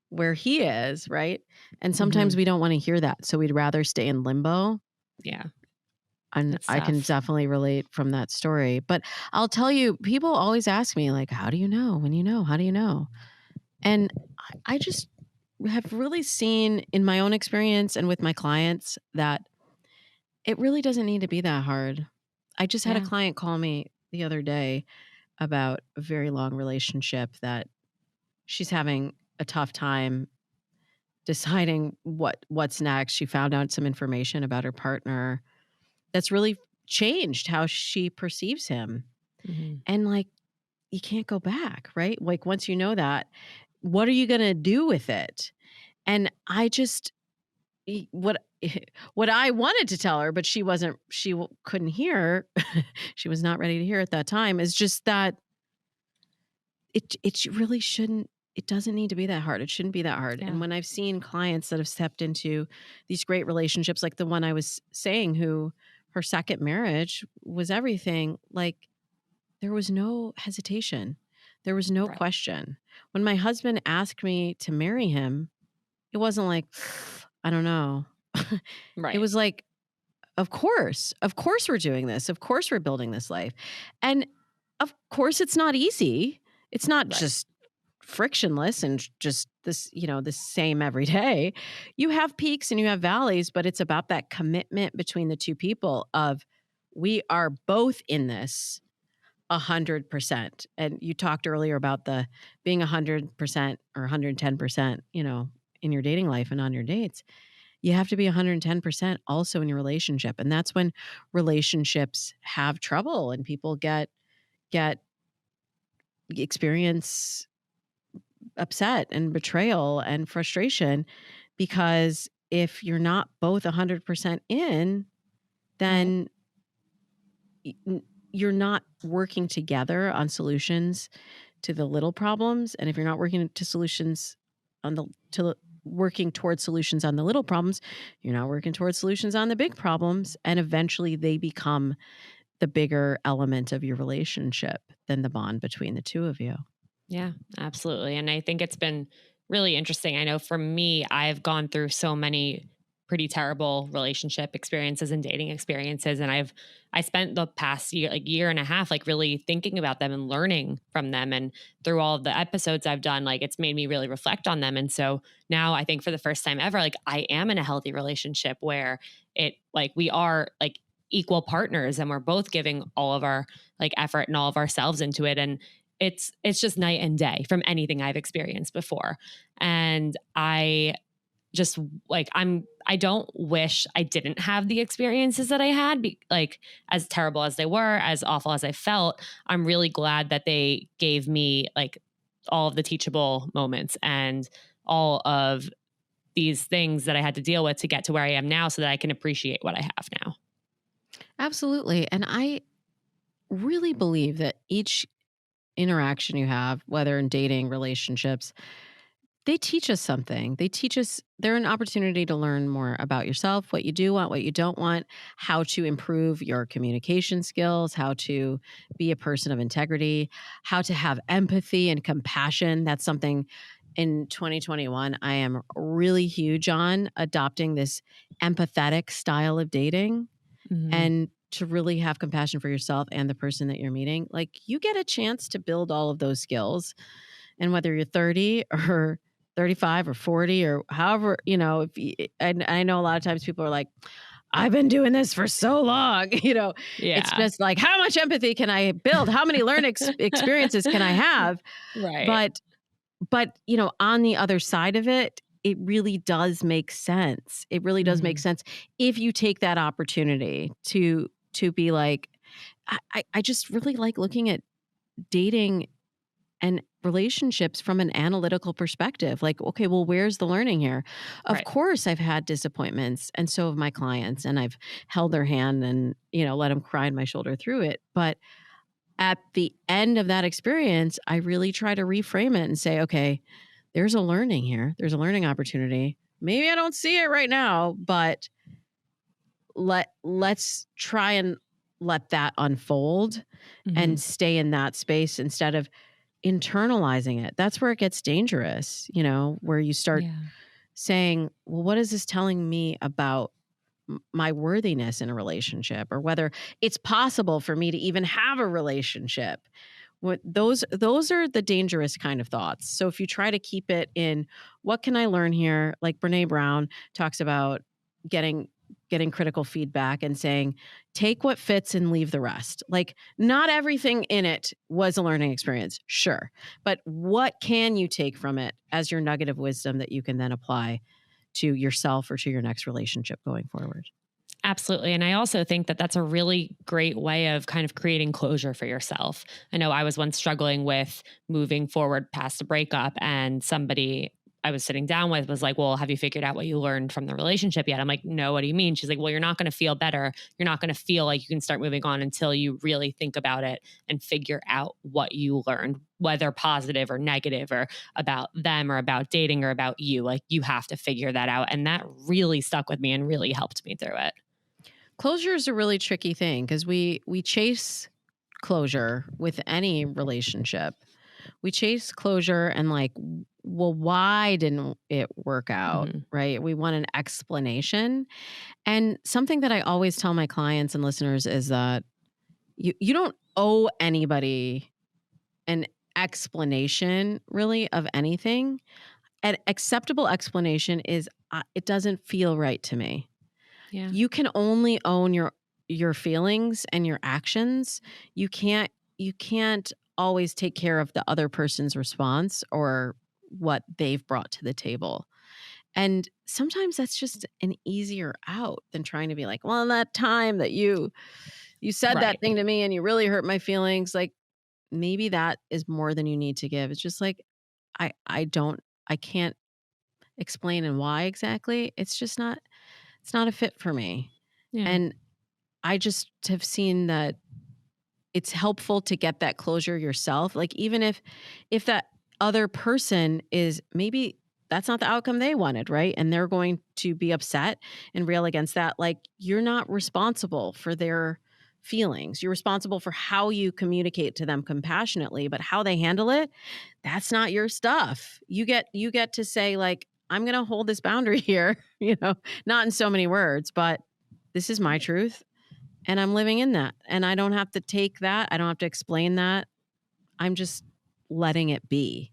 where he is. Right. And sometimes we don't want to hear that. So we'd rather stay in limbo. Yeah. And I can definitely relate from that story. But I'll tell you, people always ask me, like, how do you know when you know? How do you know? And I just have really seen in my own experience and with my clients that it really doesn't need to be that hard. I just had a client call me the other day about a very long relationship that she's having a tough time deciding what's next. She found out some information about her partner that's really changed how she perceives him. Mm-hmm. And like, you can't go back, right? Like, once you know that, what are you going to do with it? And I just, what I wanted to tell her, but she couldn't hear, she was not ready to hear at that time, is just that it really shouldn't, it doesn't need to be that hard. It shouldn't be that hard. Yeah. And when I've seen clients that have stepped into these great relationships, like the one I was saying, who her second marriage was everything, like, there was no hesitation. There was no question. When my husband asked me to marry him, it wasn't like, I don't know. Right. It was like, of course we're doing this. Of course we're building this life. And of course it's not easy. It's not just frictionless and just this, the same every day. You have peaks and you have valleys, but it's about that commitment between the two people of, we are both in this 100%. And you talked earlier about the being 100% or 110%, in your dating life and on your dates. You have to be 110% also in your relationship. And that's when relationships have trouble and people experience upset and betrayal and frustration, because if you're not both 100% in, then you're not working together on solutions to the little problems. And if you're not working to solutions working towards solutions on the little problems, you're not working towards solutions on the big problems. And eventually they become the bigger element of your relationship than the bond between the two of you. Yeah, absolutely. And I think it's been really interesting. I know for me, I've gone through so many pretty terrible relationship experiences and dating experiences. And I spent the past year and a half, like, really thinking about them and learning from them. And through all of the episodes I've done, like, it's made me really reflect on them. And so now I think for the first time ever, like, I am in a healthy relationship where we are like equal partners and we're both giving all of our like effort and all of ourselves into it. And it's just night and day from anything I've experienced before. And I just like, I don't wish I didn't have the experiences that I had, like as terrible as they were, as awful as I felt. I'm really glad that they gave me like all of the teachable moments and all of these things that I had to deal with to get to where I am now so that I can appreciate what I have now. Absolutely. And I really believe that each interaction you have, whether in dating, relationships, they teach us something. They're an opportunity to learn more about yourself, what you do want, what you don't want, how to improve your communication skills, how to be a person of integrity, how to have empathy and compassion. That's something in 2021 I am really huge on, adopting this empathetic style of dating and to really have compassion for yourself and the person that you're meeting. Like, you get a chance to build all of those skills. And whether you're 30 or 35 or 40 or however, if I know a lot of times people are like, I've been doing this for so long, it's just like, how much empathy can I build? How many learning experiences can I have? Right. But, on the other side of it, it really does make sense. It really does make sense if you take that opportunity to be like, I just really like looking at dating and relationships from an analytical perspective. Like, okay, well, where's the learning here? Of course, I've had disappointments, and so have my clients, and I've held their hand and, let them cry on my shoulder through it. But at the end of that experience, I really try to reframe it and say, okay, there's a learning here. There's a learning opportunity. Maybe I don't see it right now, but let's try and let that unfold and stay in that space instead of internalizing it. That's where it gets dangerous, where you start saying, well, what is this telling me about my worthiness in a relationship, or whether it's possible for me to even have a relationship? Those are the dangerous kind of thoughts. So if you try to keep it in, what can I learn here? Like Brene Brown talks about getting critical feedback and saying, take what fits and leave the rest. Like, not everything in it was a learning experience, sure. But what can you take from it as your nugget of wisdom that you can then apply to yourself or to your next relationship going forward? Absolutely. And I also think that that's a really great way of kind of creating closure for yourself. I know I was once struggling with moving forward past a breakup, and somebody I was sitting down with was like, well, have you figured out what you learned from the relationship yet? I'm like, no, what do you mean? She's like, well, you're not going to feel better. You're not going to feel like you can start moving on until you really think about it and figure out what you learned, whether positive or negative, or about them or about dating or about you. Like, you have to figure that out. And that really stuck with me and really helped me through it. Closure is a really tricky thing because we chase closure with any relationship. We chase closure and like, well, why didn't it work out? Right? We want an explanation. And something that I always tell my clients and listeners is that you don't owe anybody an explanation really of anything. An acceptable explanation is it doesn't feel right to me. Yeah. You can only own your feelings and your actions. You can't always take care of the other person's response or what they've brought to the table. And sometimes that's just an easier out than trying to be like, well, that time that you said that thing to me and you really hurt my feelings, like maybe that is more than you need to give. It's just like, I can't explain and why exactly. It's not a fit for me. Yeah. And I just have seen that it's helpful to get that closure yourself. Like, even if that other person is, maybe that's not the outcome they wanted, right? And they're going to be upset and rail against that. Like, you're not responsible for their feelings. You're responsible for how you communicate to them compassionately, but how they handle it, that's not your stuff. You get to say, like, I'm going to hold this boundary here, not in so many words, but this is my truth and I'm living in that. And I don't have to take that. I don't have to explain that. I'm just letting it be.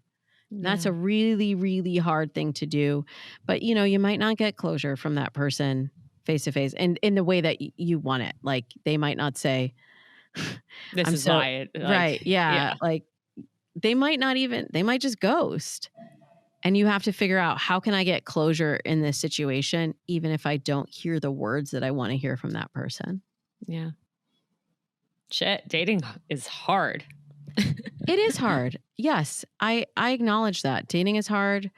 Yeah. That's a really, really hard thing to do. But, you might not get closure from that person face to face and in the way that you want it. Like, they might not say, this is why. Right. Yeah. Like, they might just ghost. And you have to figure out, how can I get closure in this situation, even if I don't hear the words that I want to hear from that person? Yeah. Shit, dating is hard. It is hard. Yes, I acknowledge that. Dating is hard.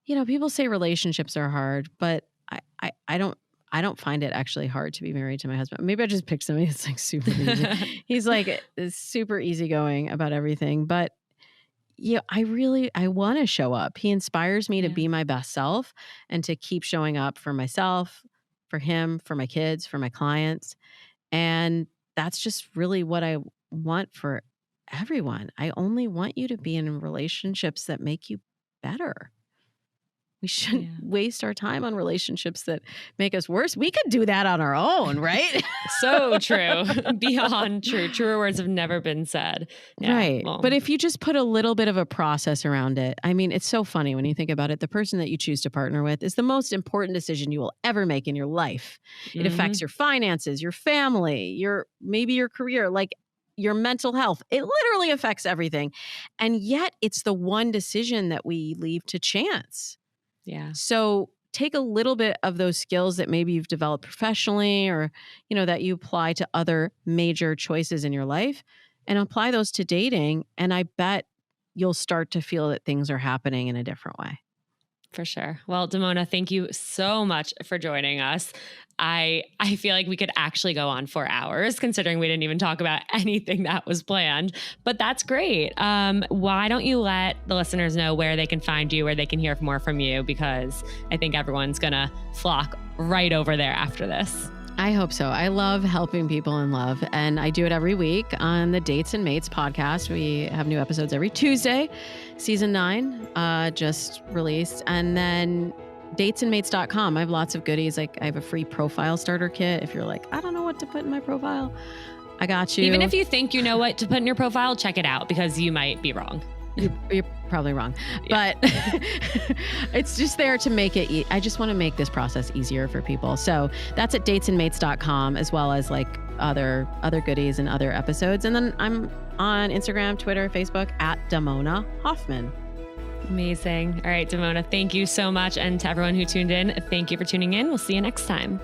You know, people say relationships are hard, but I don't find it actually hard to be married to my husband. Maybe I just picked somebody that's like super easy. He's like super easygoing about everything. But yeah, I want to show up. He inspires me to be my best self and to keep showing up for myself, for him, for my kids, for my clients. And that's just really what I want for everyone. I only want you to be in relationships that make you better. We shouldn't waste our time on relationships that make us worse. We could do that on our own, right? So true. Beyond true. Truer words have never been said. Yeah, right. well. But if you just put a little bit of a process around it, I mean, it's so funny when you think about it. The person that you choose to partner with is the most important decision you will ever make in your life. It affects your finances, your family, maybe your career, like your mental health. It literally affects everything. And yet it's the one decision that we leave to chance. Yeah. So take a little bit of those skills that maybe you've developed professionally, or, you know, that you apply to other major choices in your life, and apply those to dating. And I bet you'll start to feel that things are happening in a different way. For sure. Well, Damona, thank you so much for joining us. I feel like we could actually go on for hours, considering we didn't even talk about anything that was planned, but that's great. Why don't you let the listeners know where they can find you, where they can hear more from you? Because I think everyone's going to flock right over there after this. I hope so. I love helping people in love, and I do it every week on the Dates and Mates podcast. We have new episodes every Tuesday. Season 9 just released. And then datesandmates.com. I have lots of goodies. Like, I have a free profile starter kit. If you're like, I don't know what to put in my profile, I got you. Even if you think you know what to put in your profile, check it out, because you might be wrong. You're probably wrong, but it's just there to make it. I just want to make this process easier for people. So that's at datesandmates.com, as well as like other goodies and other episodes. And then I'm on Instagram, Twitter, Facebook at Damona Hoffman. Amazing. All right, Damona, thank you so much. And to everyone who tuned in, thank you for tuning in. We'll see you next time.